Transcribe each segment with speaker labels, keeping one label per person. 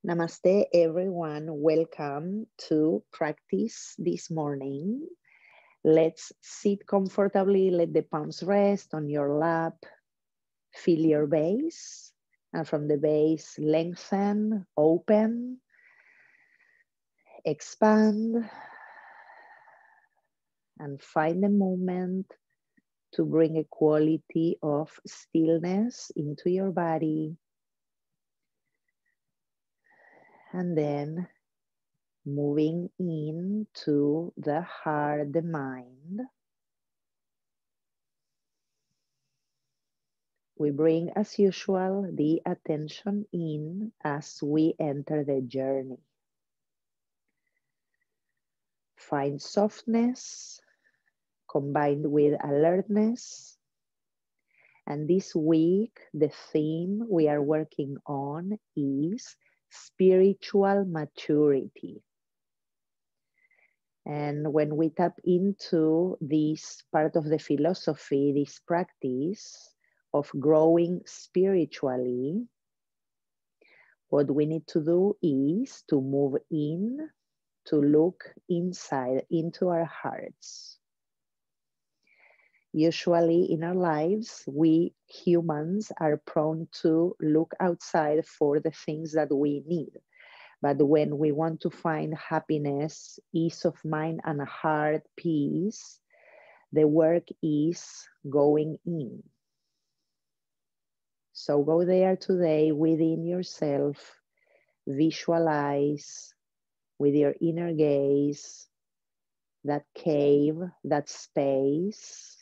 Speaker 1: Namaste, everyone. Welcome to practice this morning. Let's sit comfortably, let the palms rest on your lap. Feel your base, and from the base, lengthen, open, expand, and find a moment to bring a quality of stillness into your body. And then moving into the heart, the mind. We bring, as usual, the attention in as we enter the journey. Find softness combined with alertness. And this week, the theme we are working on is spiritual maturity. And when we tap into this part of the philosophy, this practice of growing spiritually, what we need to do is to move in, to look inside into our hearts. Usually in our lives, we humans are prone to look outside for the things that we need. But when we want to find happiness, ease of mind, and a heart peace, the work is going in. So go there today within yourself, visualize with your inner gaze that cave, that space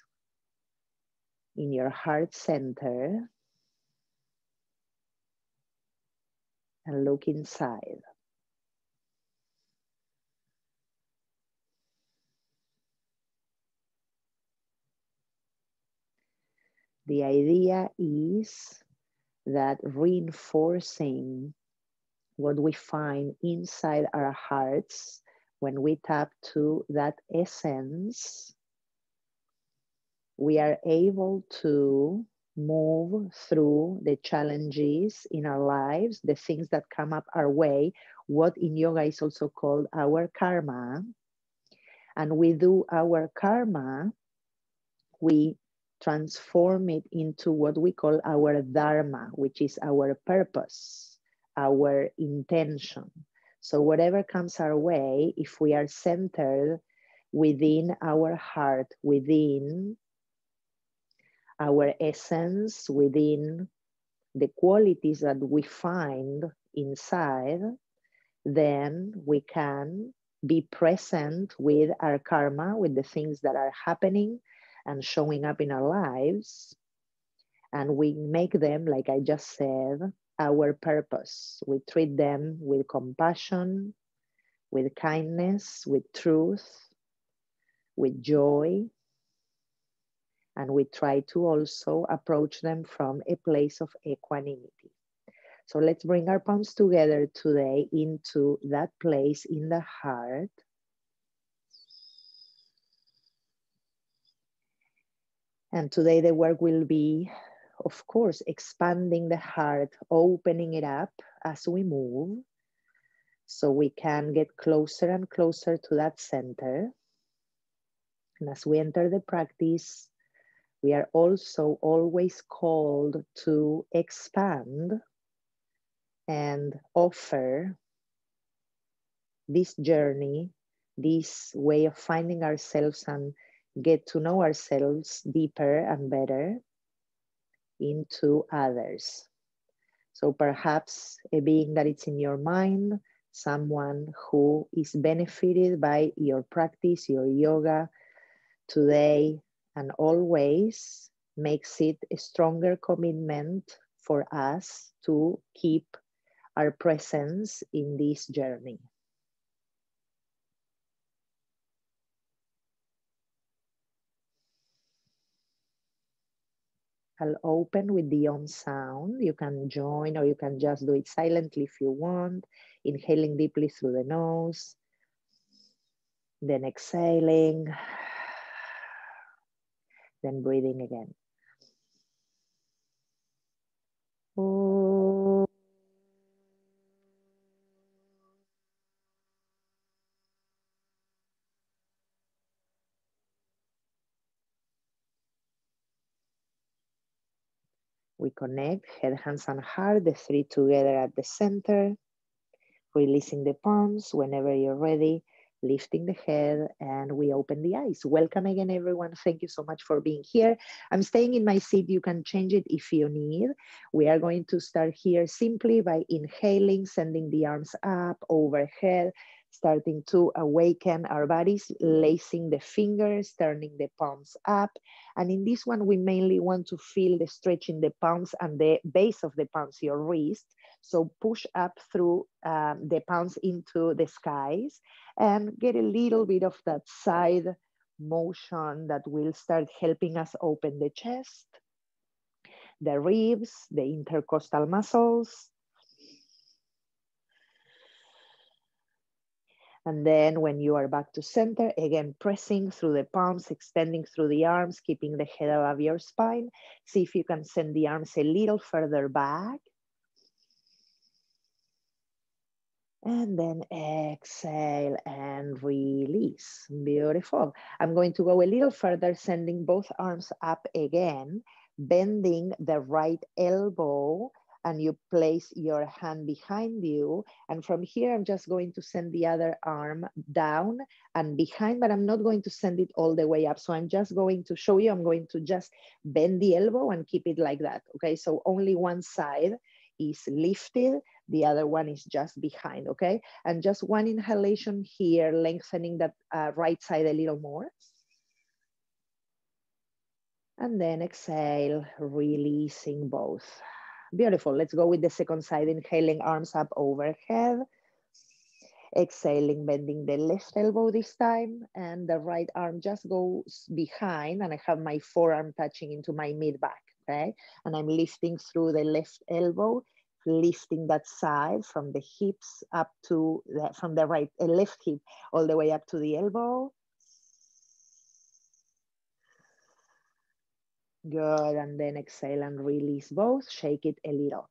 Speaker 1: in your heart center, and look inside. The idea is that reinforcing what we find inside our hearts when we tap to that essence, we are able to move through the challenges in our lives, the things that come up our way, what in yoga is also called our karma. And we do our karma, we transform it into what we call our dharma, which is our purpose, our intention. So whatever comes our way, if we are centered within our heart, within our essence, within the qualities that we find inside, then we can be present with our karma, with the things that are happening and showing up in our lives. And we make them, like I just said, our purpose. We treat them with compassion, with kindness, with truth, with joy. And we try to also approach them from a place of equanimity. So let's bring our palms together today into that place in the heart. And today the work will be, of course, expanding the heart, opening it up as we move, so we can get closer and closer to that center. And as we enter the practice, we are also always called to expand and offer this journey, this way of finding ourselves and get to know ourselves deeper and better into others. So perhaps a being that it's in your mind, someone who is benefited by your practice, your yoga today and always, makes it a stronger commitment for us to keep our presence in this journey. I'll open with the Om sound. You can join or you can just do it silently if you want. Inhaling deeply through the nose, then exhaling, then breathing again. Om. We connect head, hands, and heart, the three together at the center. Releasing the palms whenever you're ready, lifting the head, and we open the eyes. Welcome again, everyone. Thank you so much for being here. I'm staying in my seat. You can change it if you need. We are going to start here simply by inhaling, sending the arms up, overhead, starting to awaken our bodies, lacing the fingers, turning the palms up. And in this one, we mainly want to feel the stretch in the palms and the base of the palms, your wrist. So push up through the palms into the skies and get a little bit of that side motion that will start helping us open the chest, the ribs, the intercostal muscles. And then when you are back to center, again, pressing through the palms, extending through the arms, keeping the head above your spine. See if you can send the arms a little further back. And then exhale and release. Beautiful. I'm going to go a little further, sending both arms up again, bending the right elbow, and you place your hand behind you. And from here, I'm just going to send the other arm down and behind, but I'm not going to send it all the way up. So I'm just going to show you, I'm going to just bend the elbow and keep it like that. Okay, so only one side is lifted, the other one is just behind, okay? And just one inhalation here, lengthening that right side a little more. And then exhale, releasing both. Beautiful, let's go with the second side, inhaling, arms up overhead. Exhaling, bending the left elbow this time, and the right arm just goes behind, and I have my forearm touching into my mid-back, okay? And I'm lifting through the left elbow, lifting that side from the hips up to, from the right, left hip, all the way up to the elbow. Good, and then exhale and release both, shake it a little.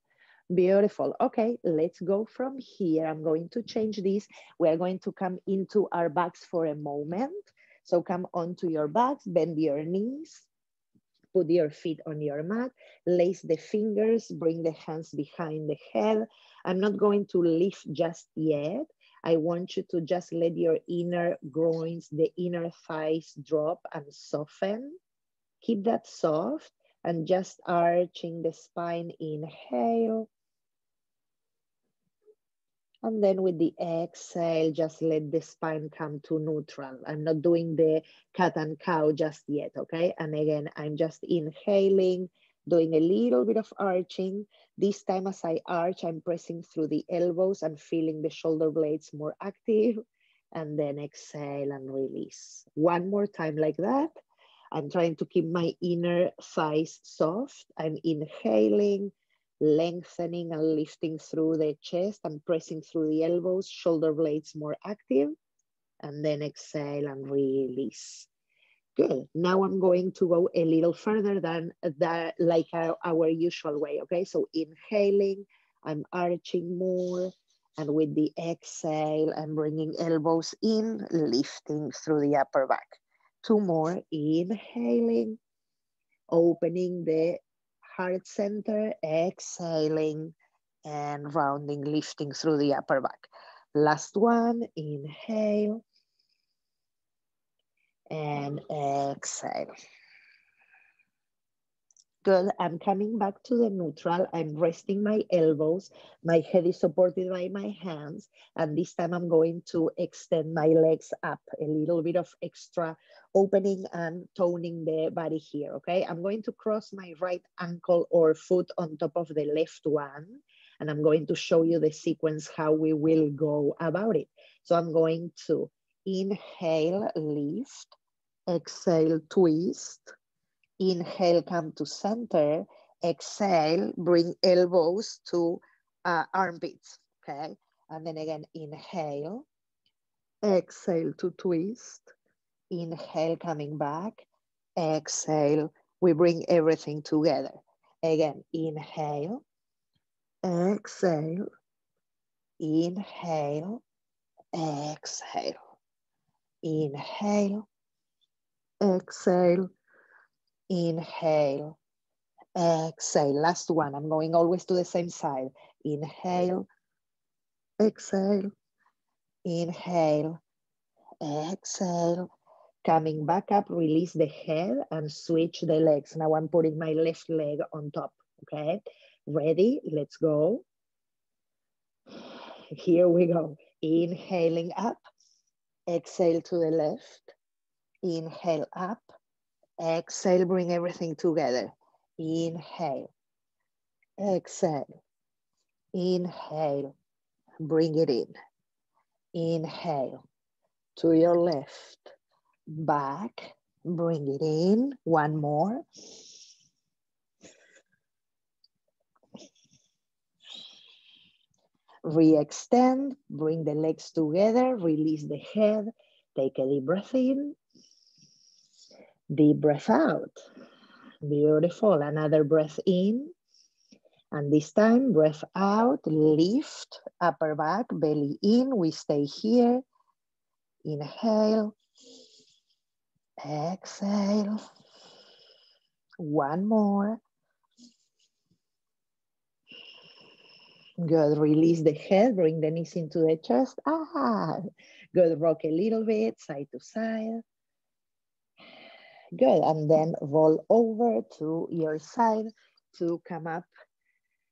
Speaker 1: Beautiful. Okay, let's go from here. I'm going to change this. We are going to come into our backs for a moment. So come onto your backs, bend your knees, put your feet on your mat, lace the fingers, bring the hands behind the head. I'm not going to lift just yet. I want you to just let your inner groins, the inner thighs drop and soften. Keep that soft and just arching the spine, inhale. And then with the exhale, just let the spine come to neutral. I'm not doing the cat and cow just yet, okay? And again, I'm just inhaling, doing a little bit of arching. This time as I arch, I'm pressing through the elbows and feeling the shoulder blades more active. And then exhale and release. One more time like that. I'm trying to keep my inner thighs soft. I'm inhaling, lengthening and lifting through the chest and pressing through the elbows, shoulder blades more active, and then exhale and release. Good. Now I'm going to go a little further than that, like our usual way, okay? So inhaling, I'm arching more, and with the exhale, I'm bringing elbows in, lifting through the upper back. Two more, inhaling, opening the heart center, exhaling and rounding, lifting through the upper back. Last one, inhale and exhale. Good, I'm coming back to the neutral. I'm resting my elbows. My head is supported by my hands. And this time I'm going to extend my legs up, a little bit of extra opening and toning the body here, okay? I'm going to cross my right ankle or foot on top of the left one. And I'm going to show you the sequence, how we will go about it. So I'm going to inhale, lift, exhale, twist. Inhale, come to center. Exhale, bring elbows to armpits, okay? And then again, inhale. Exhale to twist. Inhale, coming back. Exhale, we bring everything together. Again, inhale. Exhale. Inhale. Exhale. Inhale. Exhale. Inhale. exhale. Last one. I'm going always to the same side. Inhale, exhale, inhale, exhale. Coming back up, release the head and switch the legs. Now I'm putting my left leg on top, okay? Ready? Let's go. Here we go. Inhaling up, exhale to the left. Inhale up, exhale, bring everything together. Inhale, exhale, inhale, bring it in. Inhale to your left, back, bring it in. One more. Re-extend, bring the legs together, release the head, take a deep breath in, deep breath out. Beautiful, another breath in, and this time breath out, lift, upper back, belly in, we stay here. Inhale, exhale, one more. Good, release the head, bring the knees into the chest. Good, rock a little bit, side to side. Good, and then roll over to your side to come up.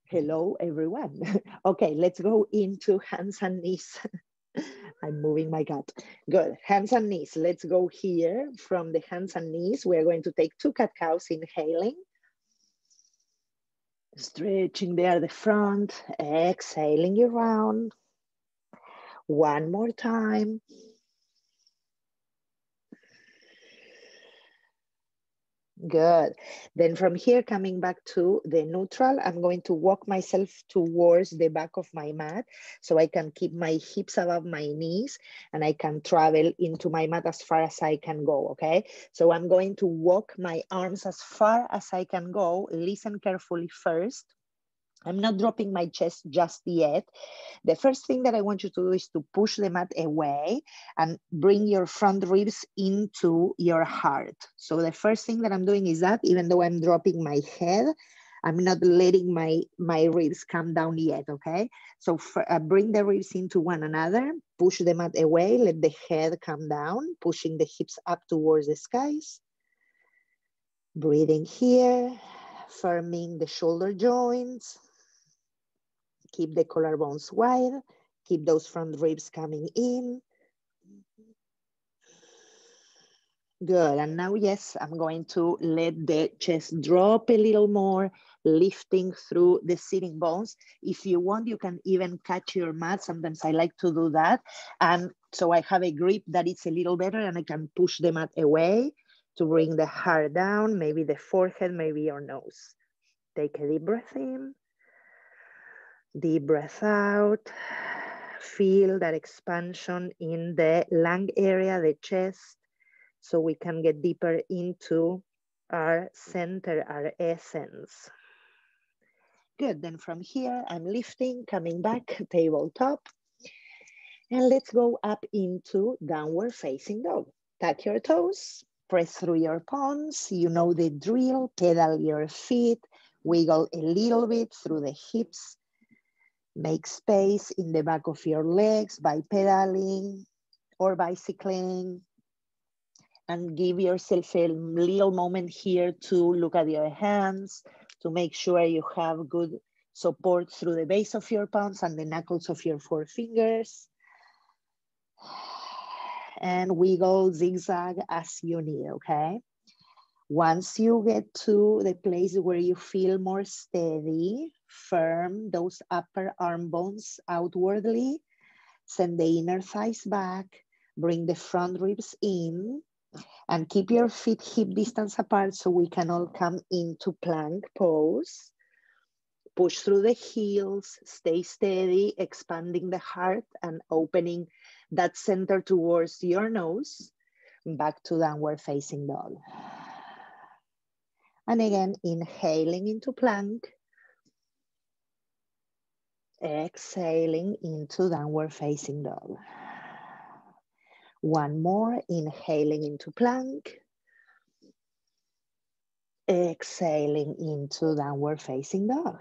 Speaker 1: Hello, everyone. Okay, let's go into hands and knees. I'm moving my cat. Good, hands and knees. Let's go here from the hands and knees. We're going to take 2 cat-cows, inhaling. Stretching there the front, exhaling around. One more time. Good. Then from here, coming back to the neutral, I'm going to walk myself towards the back of my mat so I can keep my hips above my knees and I can travel into my mat as far as I can go, okay? So I'm going to walk my arms as far as I can go. Listen carefully first. I'm not dropping my chest just yet. The first thing that I want you to do is to push the mat away and bring your front ribs into your heart. So the first thing that I'm doing is that even though I'm dropping my head, I'm not letting my ribs come down yet, okay? So bring the ribs into one another, push the mat away, let the head come down, pushing the hips up towards the skies. Breathing here, firming the shoulder joints. Keep the collarbones wide. Keep those front ribs coming in. Good, and now, yes, I'm going to let the chest drop a little more, lifting through the sitting bones. If you want, you can even catch your mat. Sometimes I like to do that. And so I have a grip that is a little better and I can push the mat away to bring the heart down, maybe the forehead, maybe your nose. Take a deep breath in. Deep breath out. Feel that expansion in the lung area, the chest, so we can get deeper into our center, our essence. Good, then from here, I'm lifting, coming back, tabletop. And let's go up into downward facing dog. Tuck your toes, press through your palms. You know the drill, pedal your feet, wiggle a little bit through the hips. Make space in the back of your legs by pedaling or bicycling. And give yourself a little moment here to look at your hands, to make sure you have good support through the base of your palms and the knuckles of your forefingers. And wiggle, zigzag as you need, okay? Once you get to the place where you feel more steady, firm those upper arm bones outwardly, send the inner thighs back, bring the front ribs in, and keep your feet hip distance apart so we can all come into plank pose. Push through the heels, stay steady, expanding the heart and opening that center towards your nose. Back to downward facing dog. And again, inhaling into plank. Exhaling into downward facing dog. One more, inhaling into plank. Exhaling into downward facing dog.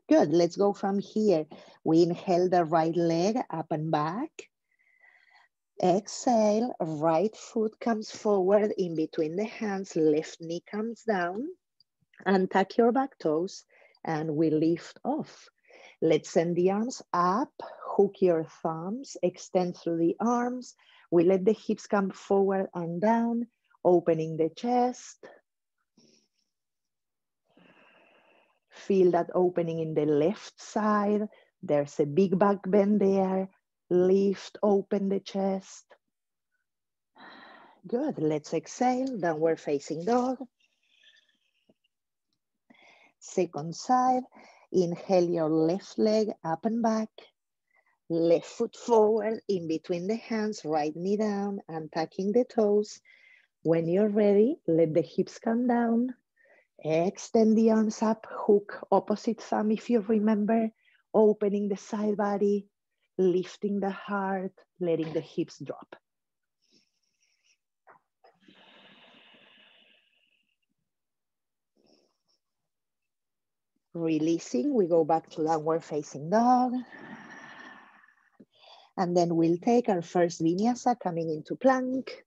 Speaker 1: Good, let's go from here. We inhale the right leg up and back. Exhale, right foot comes forward in between the hands, left knee comes down. Untuck your back toes and we lift off. Let's send the arms up, hook your thumbs, extend through the arms. We let the hips come forward and down, opening the chest. Feel that opening in the left side. There's a big back bend there. Lift, open the chest. Good, let's exhale, downward facing dog. Second side, inhale your left leg up and back. Left foot forward in between the hands, right knee down, and tucking the toes. When you're ready, let the hips come down. Extend the arms up, hook opposite thumb if you remember, opening the side body, lifting the heart, letting the hips drop. Releasing, we go back to downward facing dog. And then we'll take our first vinyasa coming into plank.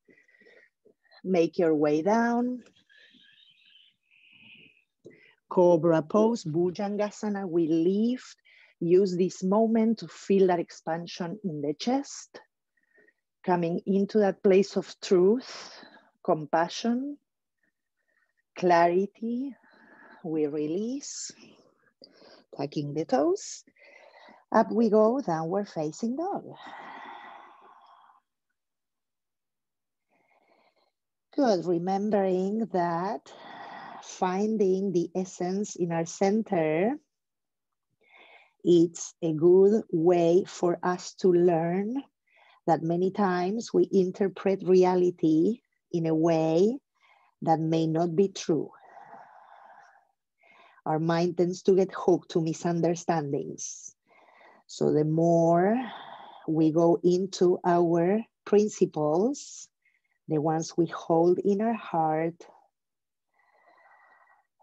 Speaker 1: Make your way down. Cobra pose, Bhujangasana, we lift. Use this moment to feel that expansion in the chest. Coming into that place of truth, compassion, clarity. We release, tucking the toes. Up we go, downward facing dog. Good, remembering that finding the essence in our center, it's a good way for us to learn that many times we interpret reality in a way that may not be true. Our mind tends to get hooked to misunderstandings. So the more we go into our principles, the ones we hold in our heart,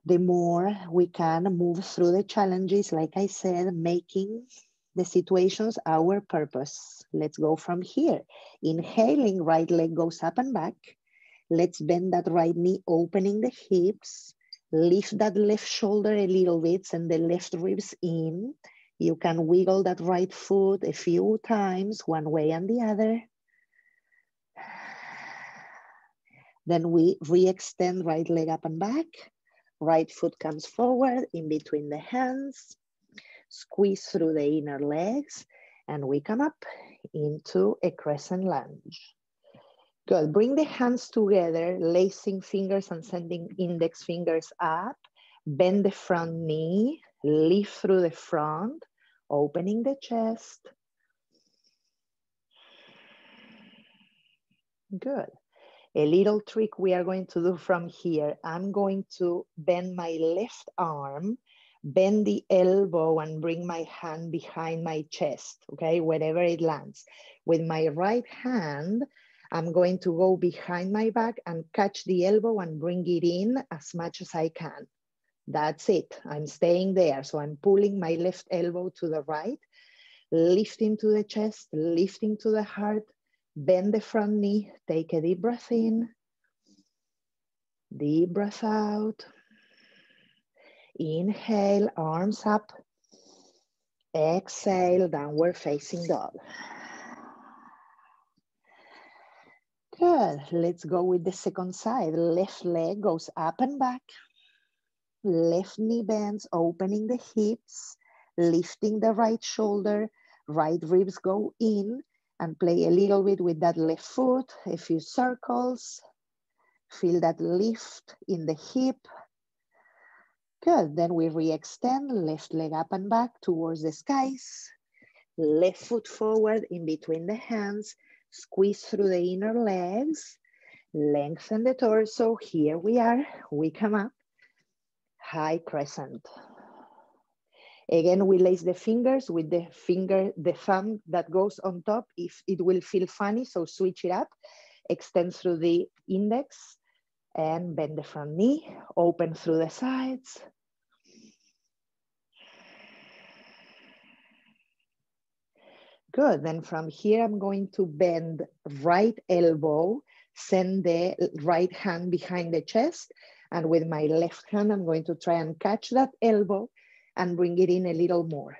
Speaker 1: the more we can move through the challenges, like I said, making the situations our purpose. Let's go from here. Inhaling, right leg goes up and back. Let's bend that right knee, opening the hips. Lift that left shoulder a little bit, send the left ribs in. You can wiggle that right foot a few times, one way and the other. Then we re-extend right leg up and back. Right foot comes forward in between the hands. Squeeze through the inner legs and we come up into a crescent lunge. Good, bring the hands together, lacing fingers and sending index fingers up. Bend the front knee, lift through the front, opening the chest. Good. A little trick we are going to do from here. I'm going to bend my left arm, bend the elbow and bring my hand behind my chest, okay, wherever it lands. With my right hand, I'm going to go behind my back and catch the elbow and bring it in as much as I can. That's it, I'm staying there. So I'm pulling my left elbow to the right, lifting to the chest, lifting to the heart, bend the front knee, take a deep breath in, deep breath out. Inhale, arms up. Exhale, downward facing dog. Good, let's go with the second side. Left leg goes up and back. Left knee bends, opening the hips, lifting the right shoulder, right ribs go in, and play a little bit with that left foot, a few circles. Feel that lift in the hip. Good, then we re-extend, left leg up and back towards the skies. Left foot forward in between the hands, squeeze through the inner legs, lengthen the torso. Here we are, we come up, high crescent. Again, we lace the fingers with the thumb that goes on top. If it will feel funny, so switch it up. Extend through the index, And bend the front knee, open through the sides. Good, then from here, I'm going to bend right elbow, send the right hand behind the chest, and with my left hand, I'm going to try and catch that elbow and bring it in a little more.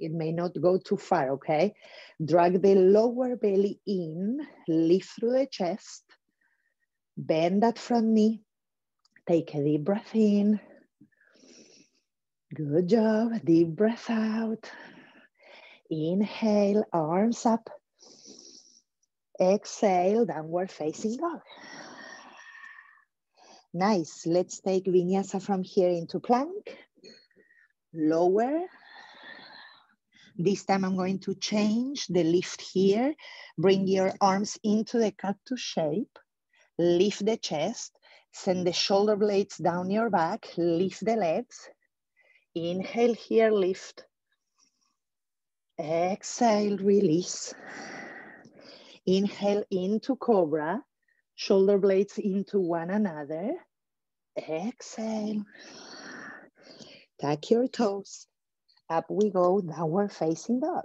Speaker 1: It may not go too far, okay? Drag the lower belly in, lift through the chest, bend that front knee, take a deep breath in. Good job, deep breath out. Inhale, arms up. Exhale, downward facing dog. Nice, let's take vinyasa from here into plank. Lower. This time I'm going to change the lift here. Bring your arms into the cactus shape. Lift the chest. Send the shoulder blades down your back. Lift the legs. Inhale here, lift. Exhale, release. Inhale into cobra. Shoulder blades into one another. Exhale. Tuck your toes. Up we go, downward facing dog.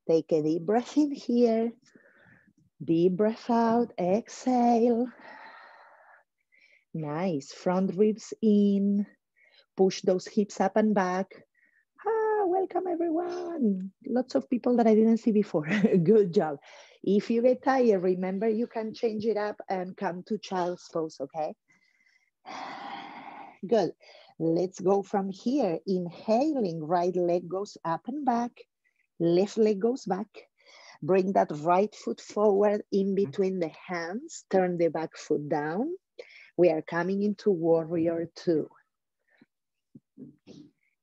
Speaker 1: Take a deep breath in here. Deep breath out, exhale. Nice, front ribs in. Push those hips up and back. Welcome everyone. Lots of people that I didn't see before. Good job. If you get tired, remember you can change it up and come to child's pose, okay? Good. Let's go from here. Inhaling, right leg goes up and back. Left leg goes back. Bring that right foot forward in between the hands. Turn the back foot down. We are coming into warrior two.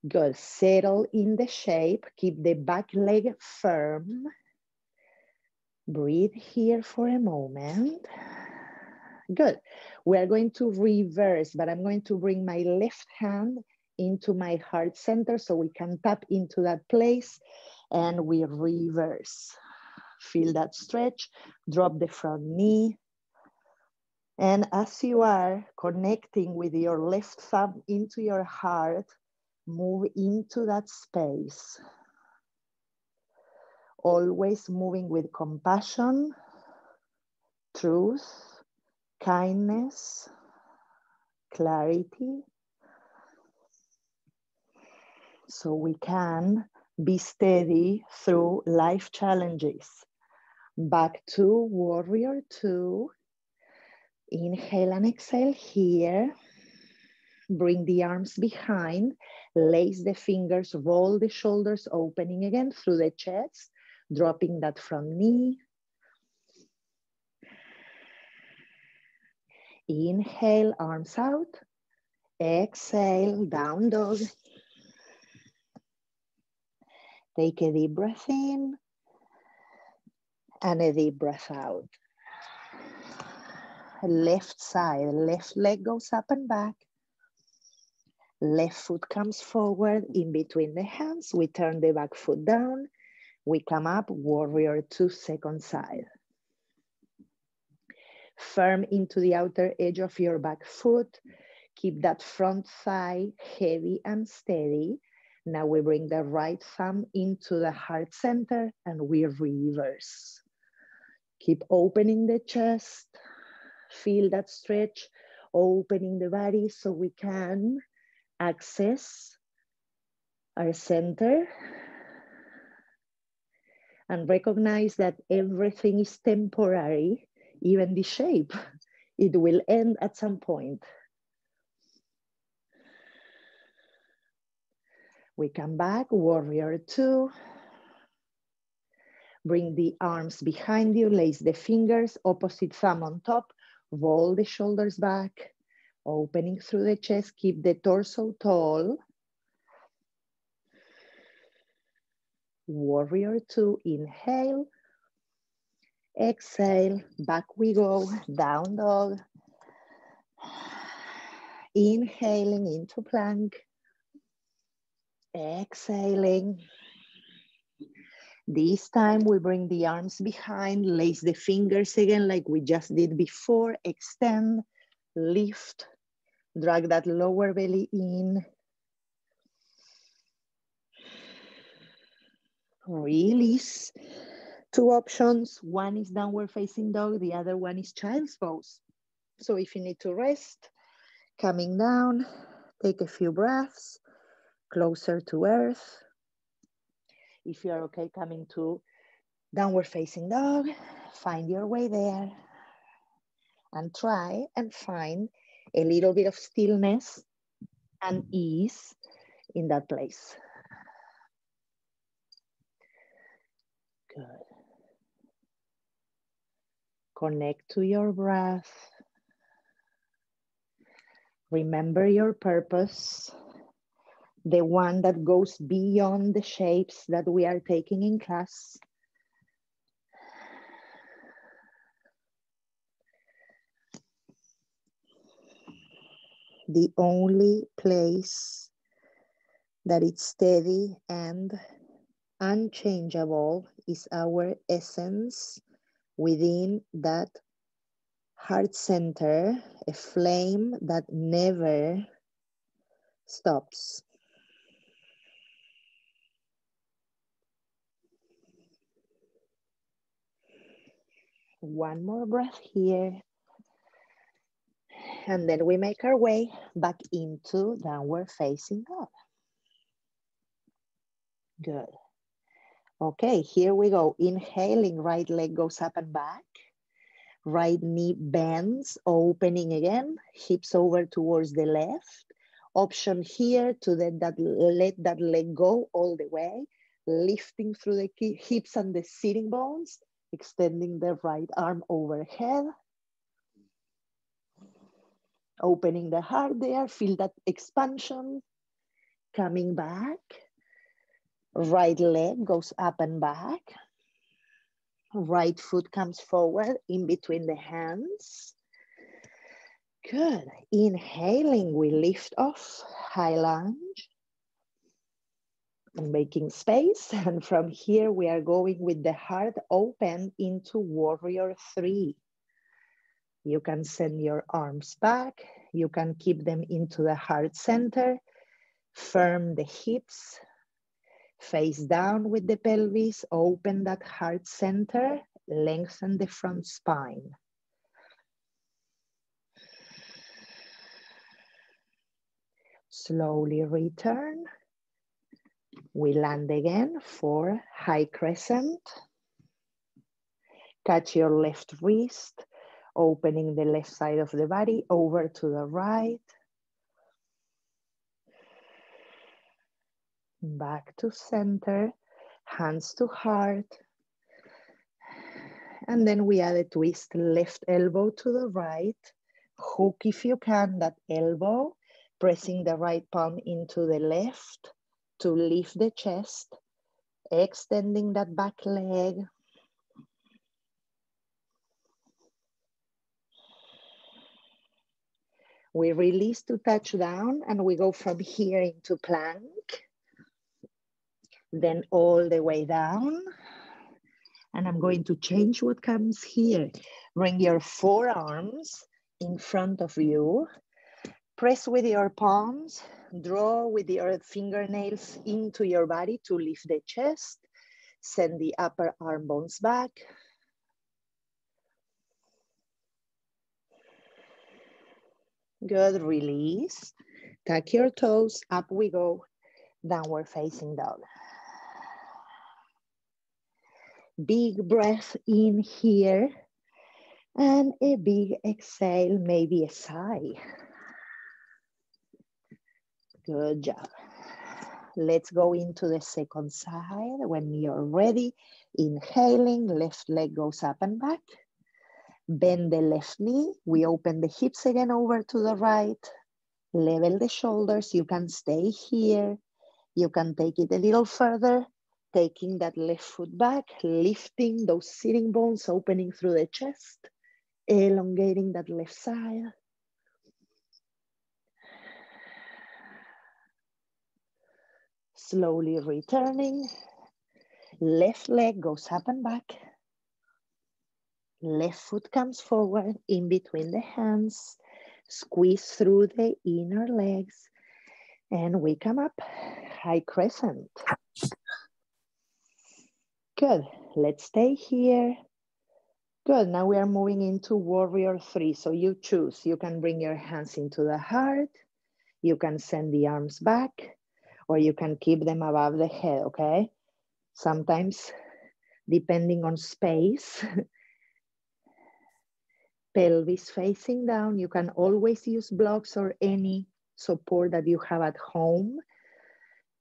Speaker 1: Good, settle in the shape. Keep the back leg firm. Breathe here for a moment. Good, we are going to reverse, but I'm going to bring my left hand into my heart center so we can tap into that place and we reverse. Feel that stretch, drop the front knee. And as you are connecting with your left thumb into your heart, move into that space. Always moving with compassion, truth, kindness, clarity. So we can be steady through life challenges. Back to warrior two. Inhale and exhale here. Bring the arms behind, lace the fingers, roll the shoulders, opening again through the chest, dropping that front knee. Inhale, arms out. Exhale, down dog. Take a deep breath in and a deep breath out. Left side, left leg goes up and back. Left foot comes forward in between the hands. We turn the back foot down. We come up, warrior two, second side. Firm into the outer edge of your back foot. Keep that front thigh heavy and steady. Now we bring the right thumb into the heart center and we reverse. Keep opening the chest. Feel that stretch, opening the body so we can access our center and recognize that everything is temporary, even the shape. It will end at some point. We come back, warrior two. Bring the arms behind you, lace the fingers, opposite thumb on top, roll the shoulders back, opening through the chest, keep the torso tall. Warrior two, inhale. Exhale, back we go, down dog. Inhaling into plank. Exhaling. This time we bring the arms behind, lace the fingers again like we just did before, extend, lift, drag that lower belly in. Release. Two options, one is downward facing dog, the other one is child's pose. So if you need to rest, coming down, take a few breaths, closer to earth. If you're okay coming to downward facing dog, find your way there and try and find a little bit of stillness and ease in that place. Good. Connect to your breath. Remember your purpose, the one that goes beyond the shapes that we are taking in class. The only place that is steady and unchangeable is our essence within that heart center, a flame that never stops. One more breath here. And then we make our way back into downward facing dog. Good. Okay, here we go. Inhaling, right leg goes up and back. Right knee bends, opening again, hips over towards the left. Option here to let that leg go all the way, lifting through the hips and the sitting bones, extending the right arm overhead. Opening the heart there, feel that expansion. Coming back, right leg goes up and back. Right foot comes forward in between the hands. Good. Inhaling, we lift off, high lunge. Making space. And from here, we are going with the heart open into warrior 3. You can send your arms back. You can keep them into the heart center. Firm the hips. Face down with the pelvis. Open that heart center. Lengthen the front spine. Slowly return. We land again for high crescent. Catch your left wrist, opening the left side of the body over to the right. Back to center, hands to heart. And then we add a twist, left elbow to the right. Hook if you can, that elbow, pressing the right palm into the left to lift the chest, extending that back leg. We release to touch down and we go from here into plank. Then all the way down. And I'm going to change what comes here. Bring your forearms in front of you. Press with your palms. Draw with your fingernails into your body to lift the chest. Send the upper arm bones back. Good, release. Tuck your toes, up we go. Downward facing dog. Big breath in here. And a big exhale, maybe a sigh. Good job. Let's go into the second side. When you're ready, inhaling, left leg goes up and back. Bend the left knee. We open the hips again over to the right. Level the shoulders. You can stay here. You can take it a little further. Taking that left foot back, lifting those sitting bones, opening through the chest. Elongating that left side. Slowly returning. Left leg goes up and back. Left foot comes forward in between the hands. Squeeze through the inner legs. And we come up, high crescent. Good, let's stay here. Good, now we are moving into warrior 3. So you choose, you can bring your hands into the heart, you can send the arms back, or you can keep them above the head, okay? Sometimes, depending on space, pelvis facing down, you can always use blocks or any support that you have at home.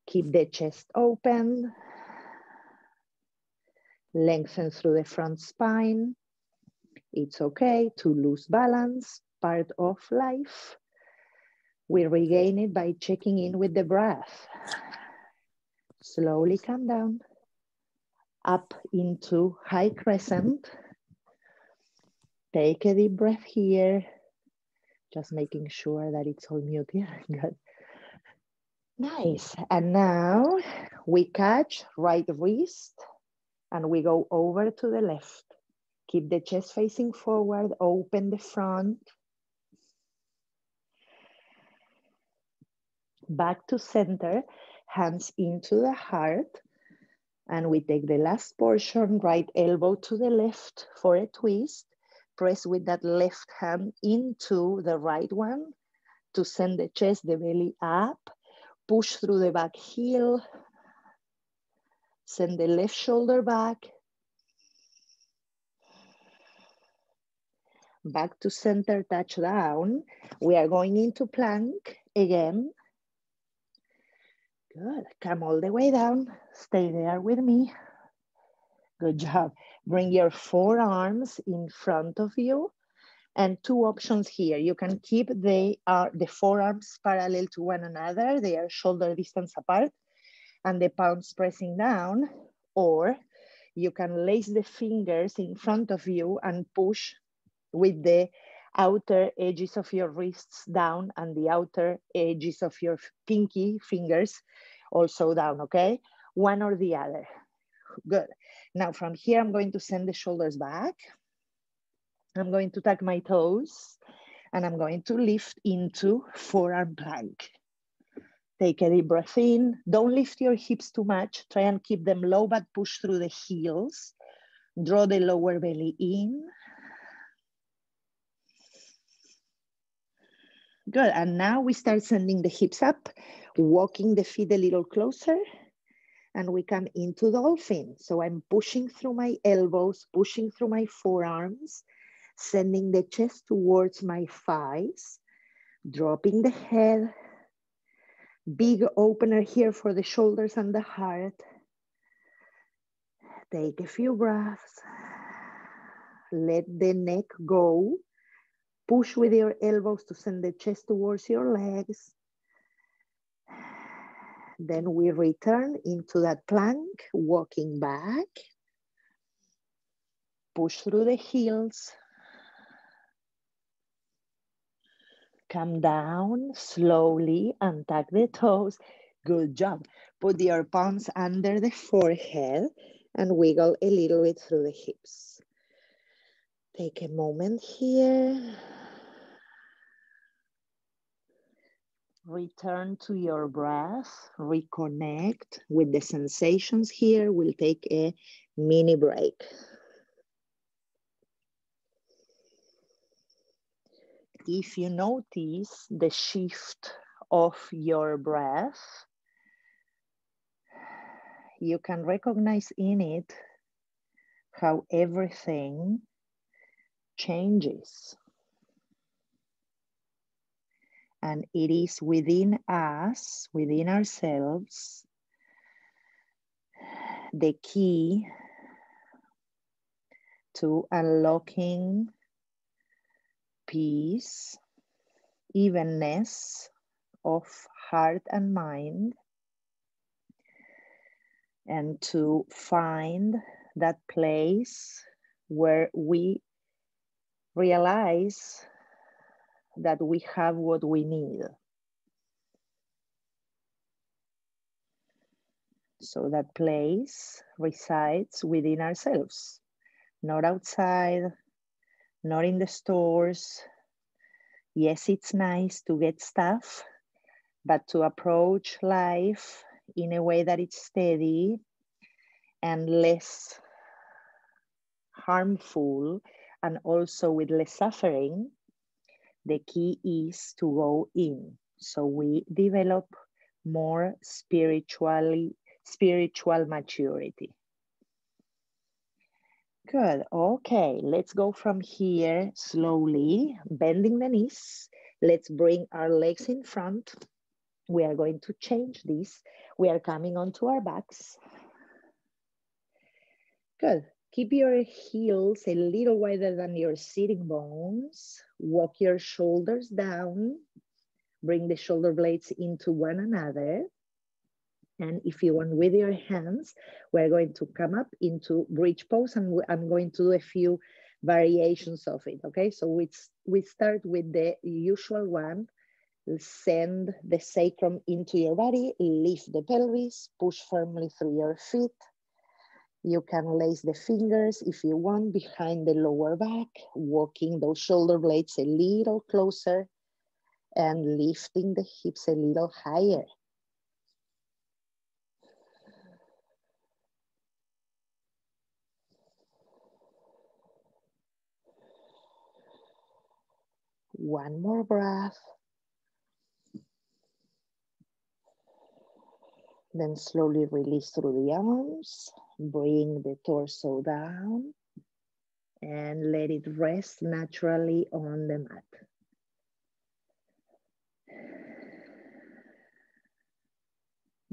Speaker 1: Keep the chest open. Lengthen through the front spine. It's okay to lose balance, part of life. We regain it by checking in with the breath. Slowly come down, up into high crescent. Take a deep breath here. Just making sure that it's all muted. Good. Nice. And now we catch right wrist and we go over to the left. Keep the chest facing forward, open the front. Back to center, hands into the heart. And we take the last portion, right elbow to the left for a twist. Press with that left hand into the right one to send the chest, the belly up. Push through the back heel. Send the left shoulder back. Back to center, touch down. We are going into plank again. Good, come all the way down. Stay there with me. Good job. Bring your forearms in front of you. And two options here. You can keep the forearms parallel to one another. They are shoulder distance apart and the palms pressing down. Or you can lace the fingers in front of you and push with the outer edges of your wrists down and the outer edges of your pinky fingers also down, okay? One or the other. Good. Now from here, I'm going to send the shoulders back. I'm going to tuck my toes and I'm going to lift into forearm plank. Take a deep breath in. Don't lift your hips too much. Try and keep them low, but push through the heels. Draw the lower belly in. Good, and now we start sending the hips up, walking the feet a little closer, and we come into dolphin. So I'm pushing through my elbows, pushing through my forearms, sending the chest towards my thighs, dropping the head. Big opener here for the shoulders and the heart. Take a few breaths. Let the neck go. Push with your elbows to send the chest towards your legs. Then we return into that plank, walking back. Push through the heels. Come down slowly, untuck the toes. Good job. Put your palms under the forehead and wiggle a little bit through the hips. Take a moment here. Return to your breath. Reconnect with the sensations here. We'll take a mini break. If you notice the shift of your breath, you can recognize in it how everything changes. And it is within us, within ourselves, the key to unlocking peace, evenness of heart and mind, and to find that place where we realize that we have what we need. So that place resides within ourselves, not outside, not in the stores. Yes, it's nice to get stuff, but to approach life in a way that it's steady and less harmful, and also with less suffering, the key is to go in. So we develop more spiritual maturity. Good. Okay, let's go from here slowly, bending the knees. Let's bring our legs in front. We are going to change this. We are coming onto our backs. Good. Keep your heels a little wider than your sitting bones. Walk your shoulders down. Bring the shoulder blades into one another. And if you want, with your hands, we're going to come up into bridge pose, and I'm going to do a few variations of it, okay? So we start with the usual one. Send the sacrum into your body, lift the pelvis, push firmly through your feet. You can lace the fingers if you want behind the lower back, walking those shoulder blades a little closer and lifting the hips a little higher. One more breath. Then slowly release through the arms. Bring the torso down and let it rest naturally on the mat.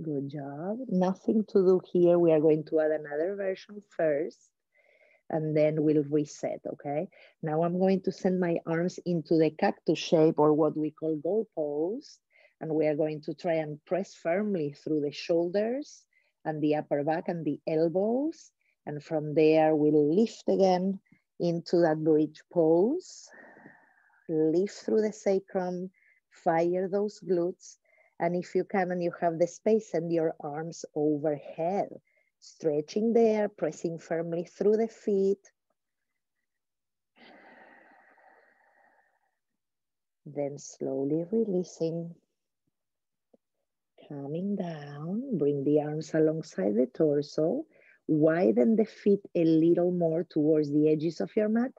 Speaker 1: Good job. Nothing to do here. We are going to add another version first, and then we'll reset, okay? Now I'm going to send my arms into the cactus shape, or what we call goal pose, and we are going to try and press firmly through the shoulders and the upper back and the elbows, and from there we'll lift again into that bridge pose. Lift through the sacrum, fire those glutes, and if you can and you have the space, send your arms overhead, stretching there, pressing firmly through the feet. Then slowly releasing, coming down, bring the arms alongside the torso, widen the feet a little more towards the edges of your mat,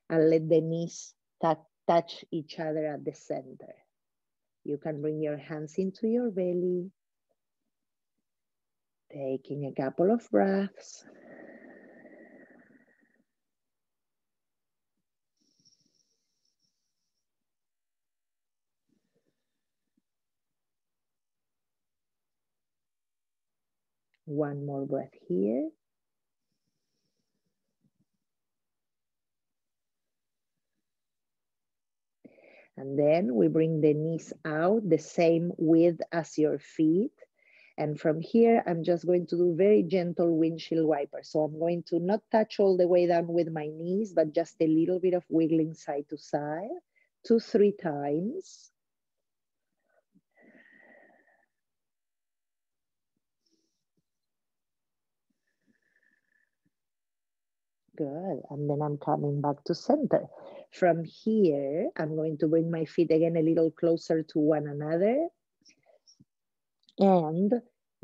Speaker 1: and let the knees touch each other at the center. You can bring your hands into your belly, taking a couple of breaths. One more breath here. And then we bring the knees out the same width as your feet. And from here, I'm just going to do very gentle windshield wiper. So I'm going to not touch all the way down with my knees, but just a little bit of wiggling side to side, 2-3 times. Good, and then I'm coming back to center. From here, I'm going to bring my feet again a little closer to one another. And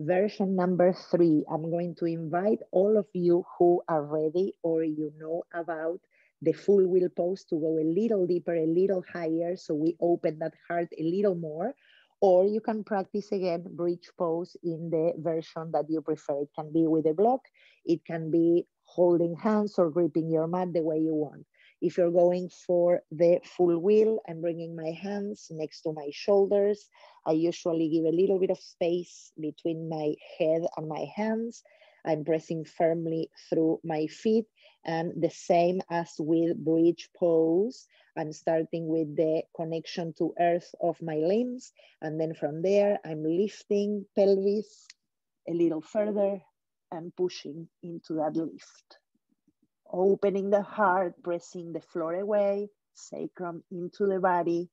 Speaker 1: version number 3, I'm going to invite all of you who are ready or you know about the full wheel pose to go a little deeper, a little higher, so we open that heart a little more. Or you can practice again bridge pose in the version that you prefer. It can be with a block, it can be holding hands or gripping your mat the way you want. If you're going for the full wheel, I'm bringing my hands next to my shoulders. I usually give a little bit of space between my head and my hands. I'm pressing firmly through my feet, and the same as with bridge pose, I'm starting with the connection to earth of my limbs, and then from there, I'm lifting pelvis a little further and pushing into that lift. Opening the heart, pressing the floor away, sacrum into the body.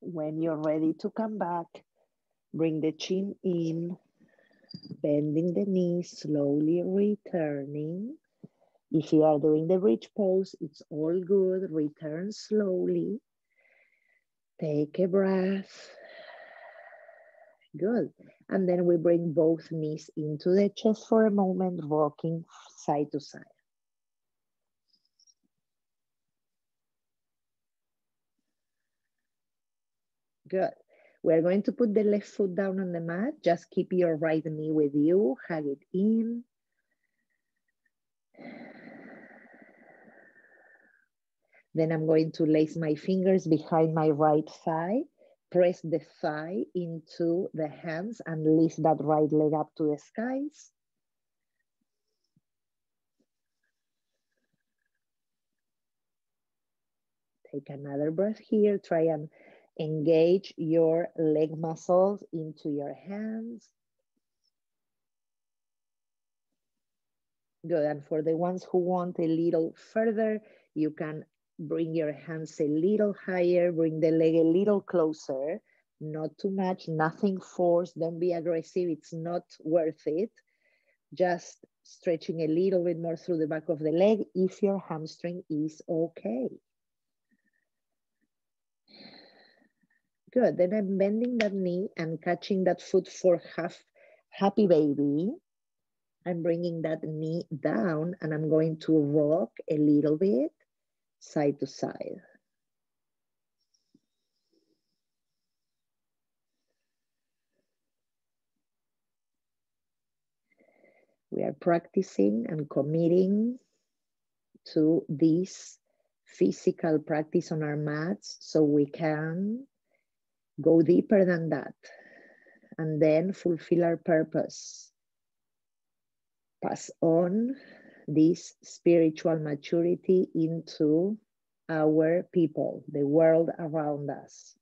Speaker 1: When you're ready to come back, bring the chin in, bending the knees, slowly returning. If you are doing the bridge pose, it's all good. Return slowly. Take a breath. Good. And then we bring both knees into the chest for a moment, rocking side to side. Good. We're going to put the left foot down on the mat. Just keep your right knee with you. Hug it in. Then I'm going to lace my fingers behind my right thigh. Press the thigh into the hands and lift that right leg up to the skies. Take another breath here. Try and engage your leg muscles into your hands. Good. And for the ones who want a little further, you can bring your hands a little higher, bring the leg a little closer. Not too much, nothing forced. Don't be aggressive. It's not worth it. Just stretching a little bit more through the back of the leg if your hamstring is okay. Good. Then I'm bending that knee and catching that foot for half happy baby. I'm bringing that knee down and I'm going to rock a little bit side to side. We are practicing and committing to this physical practice on our mats so we can go deeper than that and then fulfill our purpose. Pass on this spiritual maturity into our people, the world around us.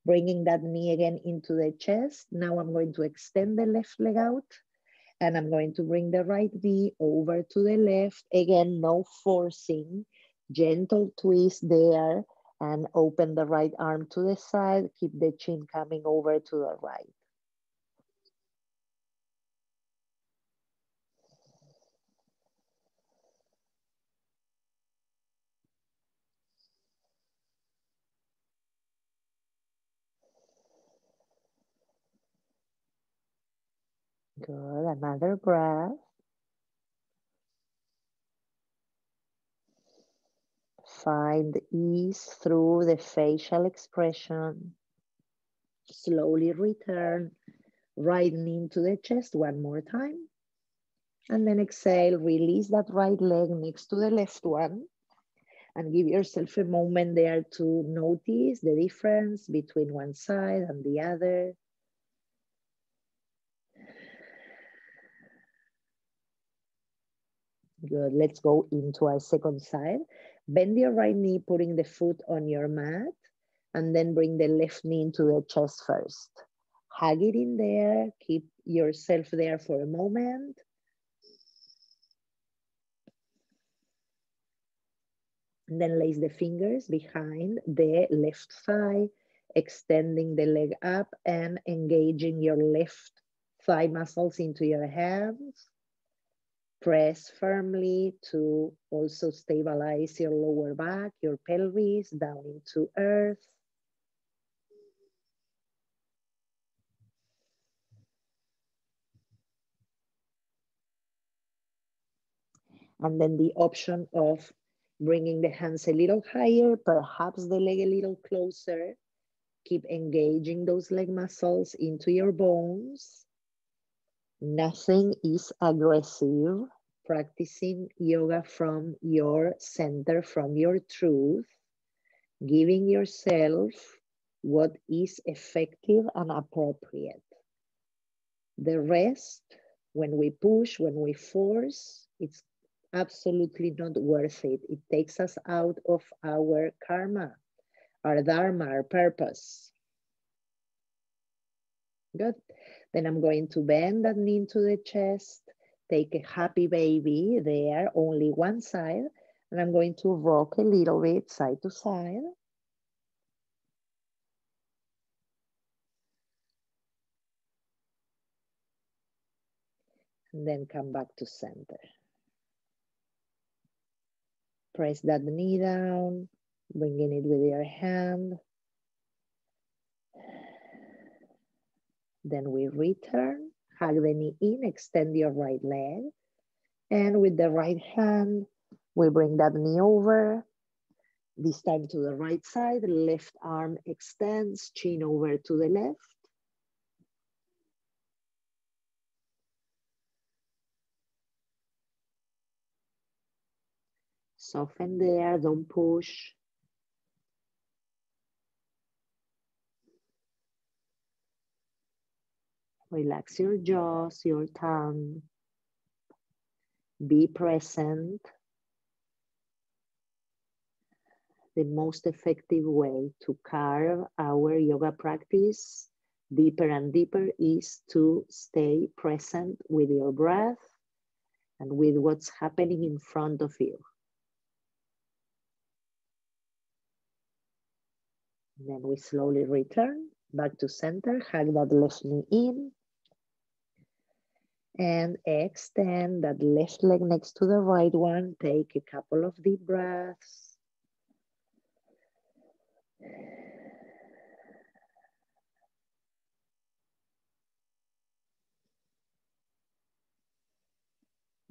Speaker 1: Bringing that knee again into the chest. Now I'm going to extend the left leg out and I'm going to bring the right knee over to the left. Again, no forcing, gentle twist there and open the right arm to the side. Keep the chin coming over to the right. Good, another breath. Find ease through the facial expression. Slowly return, right knee into the chest one more time. And then exhale, release that right leg next to the left one. And give yourself a moment there to notice the difference between one side and the other. Good, let's go into our second side. Bend your right knee, putting the foot on your mat, and then bring the left knee into the chest first. Hug it in there, keep yourself there for a moment. And then lace the fingers behind the left thigh, extending the leg up and engaging your left thigh muscles into your hands. Press firmly to also stabilize your lower back, your pelvis down into earth. And then the option of bringing the hands a little higher, perhaps the leg a little closer. Keep engaging those leg muscles into your bones. Nothing is aggressive. Practicing yoga from your center, from your truth, giving yourself what is effective and appropriate. The rest, when we push, when we force, it's absolutely not worth it. It takes us out of our karma, our dharma, our purpose. Good. Then I'm going to bend that knee into the chest, take a happy baby there, only one side, and I'm going to rock a little bit side to side. And then come back to center. Press that knee down, bringing it with your hand. Then we return, hug the knee in, extend your right leg. And with the right hand, we bring that knee over. This time to the right side, left arm extends, chin over to the left. Soften there, don't push. Relax your jaws, your tongue. Be present. The most effective way to carve our yoga practice deeper and deeper is to stay present with your breath and with what's happening in front of you. Then we slowly return back to center, hug that left knee in, and extend that left leg next to the right one. Take a couple of deep breaths.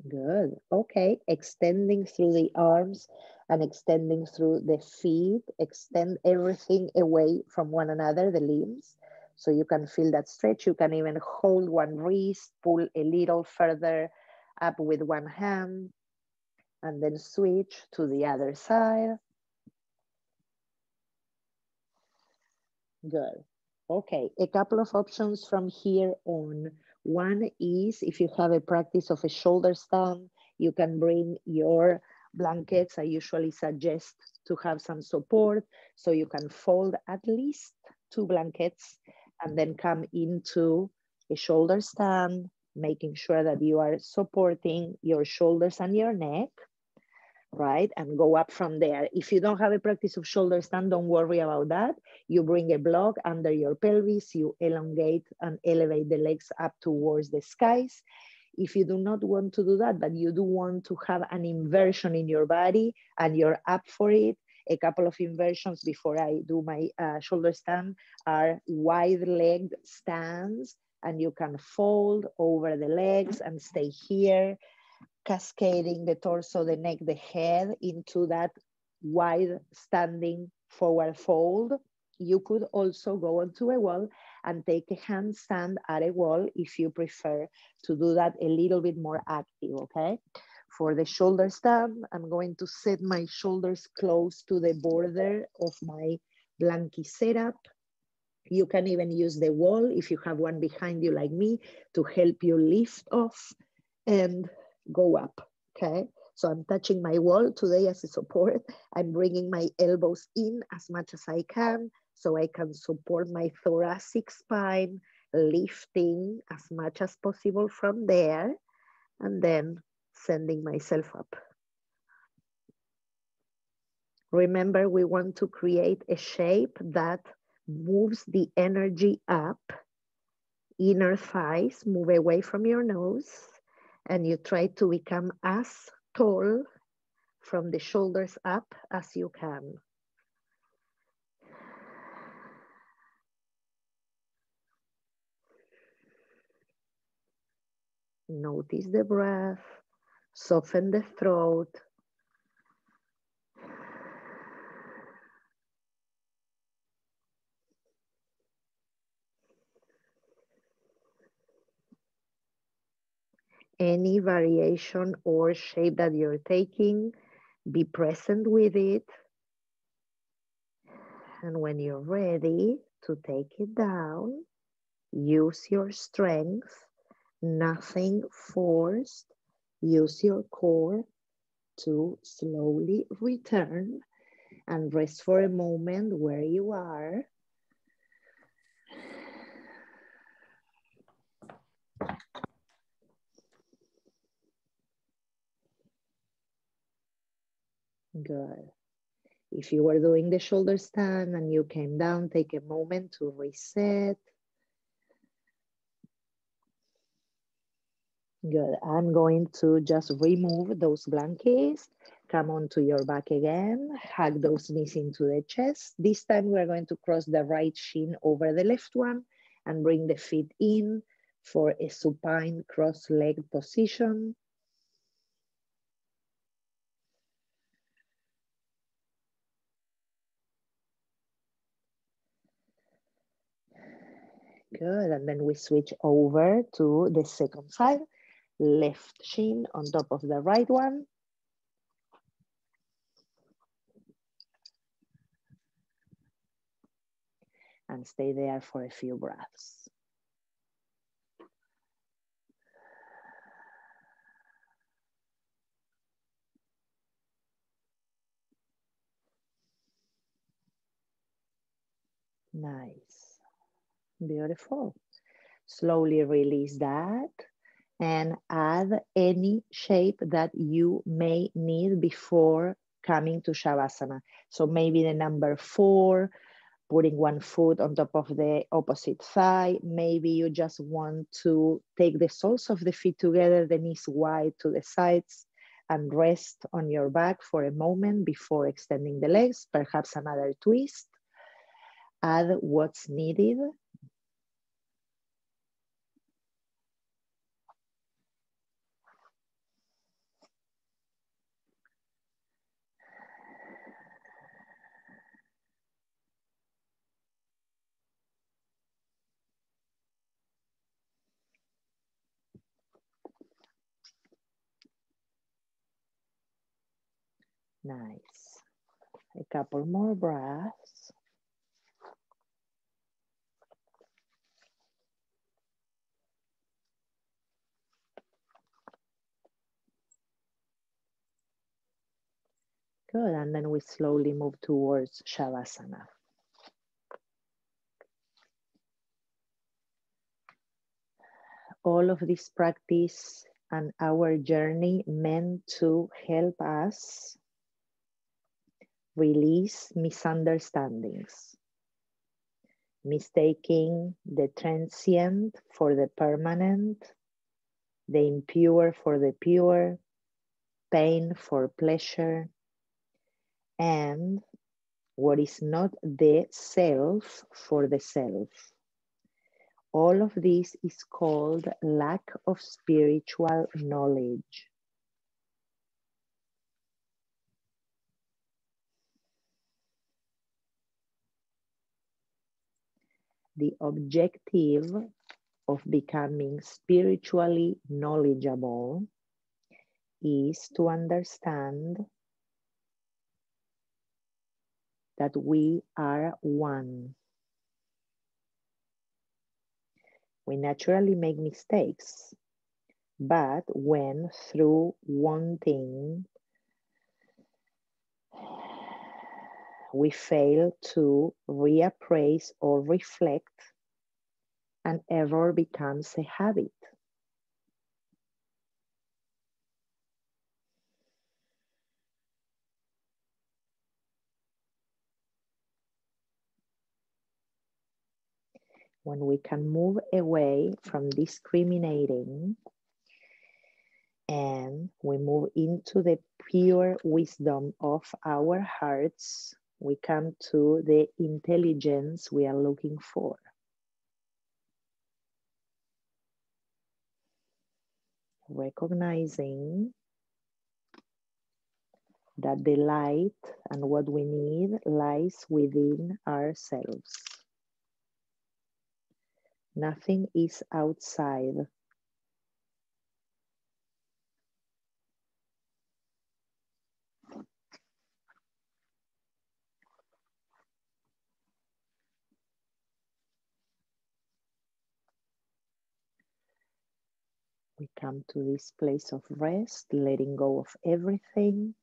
Speaker 1: Good. Okay. Extending through the arms and extending through the feet. Extend everything away from one another, the limbs. So you can feel that stretch. You can even hold one wrist, pull a little further up with one hand, and then switch to the other side. Good. Okay, a couple of options from here on. One is if you have a practice of a shoulder stand, you can bring your blankets. I usually suggest to have some support so you can fold at least 2 blankets and then come into a shoulder stand, making sure that you are supporting your shoulders and your neck, right? And go up from there. If you don't have a practice of shoulder stand, don't worry about that. You bring a block under your pelvis, you elongate and elevate the legs up towards the skies. If you do not want to do that, but you do want to have an inversion in your body and you're up for it, a couple of inversions before I do my shoulder stand are wide legged stands, and you can fold over the legs and stay here, cascading the torso, the neck, the head into that wide standing forward fold. You could also go onto a wall and take a handstand at a wall if you prefer to do that a little bit more active, okay? For the shoulder stand, I'm going to set my shoulders close to the border of my blankie setup. You can even use the wall if you have one behind you like me to help you lift off and go up, okay? So I'm touching my wall today as a support. I'm bringing my elbows in as much as I can so I can support my thoracic spine, lifting as much as possible from there, and then sending myself up. Remember, we want to create a shape that moves the energy up. Inner thighs move away from your nose, and you try to become as tall from the shoulders up as you can. Notice the breath, soften the throat. Any variation or shape that you're taking, be present with it. And when you're ready to take it down, use your strength, nothing forced. Use your core to slowly return and rest for a moment where you are. Good. If you were doing the shoulder stand and you came down, take a moment to reset. Good. I'm going to just remove those blankets. Come onto your back again. Hug those knees into the chest. This time we're going to cross the right shin over the left one and bring the feet in for a supine cross-legged position. Good. And then we switch over to the second side. Left shin on top of the right one. And stay there for a few breaths. Nice. Beautiful. Slowly release that and add any shape that you may need before coming to Shavasana. So maybe the number 4, putting one foot on top of the opposite thigh. Maybe you just want to take the soles of the feet together, the knees wide to the sides, and rest on your back for a moment before extending the legs, perhaps another twist. Add what's needed. Nice. A couple more breaths. Good, and then we slowly move towards Shavasana. All of this practice and our journey meant to help us release misunderstandings, mistaking the transient for the permanent, the impure for the pure, pain for pleasure, and what is not the self for the self. All of this is called lack of spiritual knowledge. The objective of becoming spiritually knowledgeable is to understand that we are one. We naturally make mistakes, but when through wanting we fail to reappraise or reflect, an error becomes a habit. When we can move away from discriminating and we move into the pure wisdom of our hearts, we come to the intelligence we are looking for. Recognizing that the light and what we need lies within ourselves. Nothing is outside. We come to this place of rest, letting go of everything.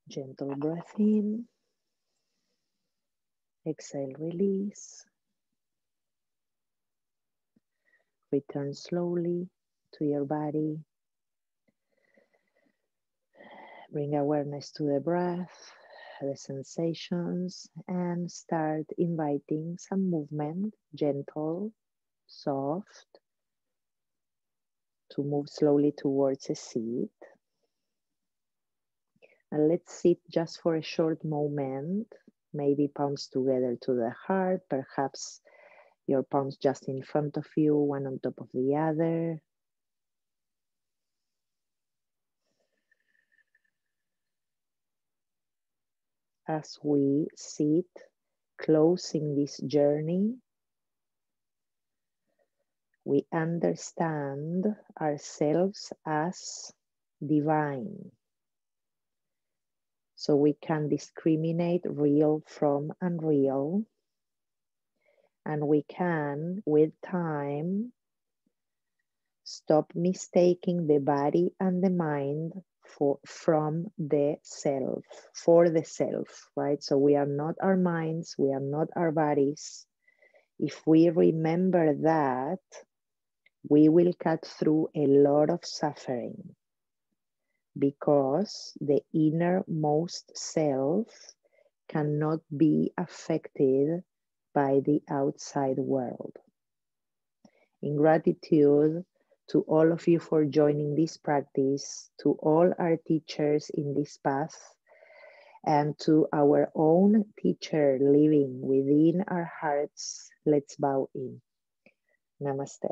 Speaker 1: Gentle breath in. Exhale, release. Return slowly to your body. Bring awareness to the breath, the sensations, and start inviting some movement, gentle, soft, to move slowly towards a seat. And let's sit just for a short moment, maybe palms together to the heart, perhaps your palms just in front of you, one on top of the other. As we sit, closing this journey, we understand ourselves as divine. So we can discriminate real from unreal. And we can, with time, stop mistaking the body and the mind from the self, for the self, right? So we are not our minds, we are not our bodies. If we remember that, we will cut through a lot of suffering, because the innermost self cannot be affected by the outside world. In gratitude to all of you for joining this practice, to all our teachers in this path, and to our own teacher living within our hearts, let's bow in. Namaste.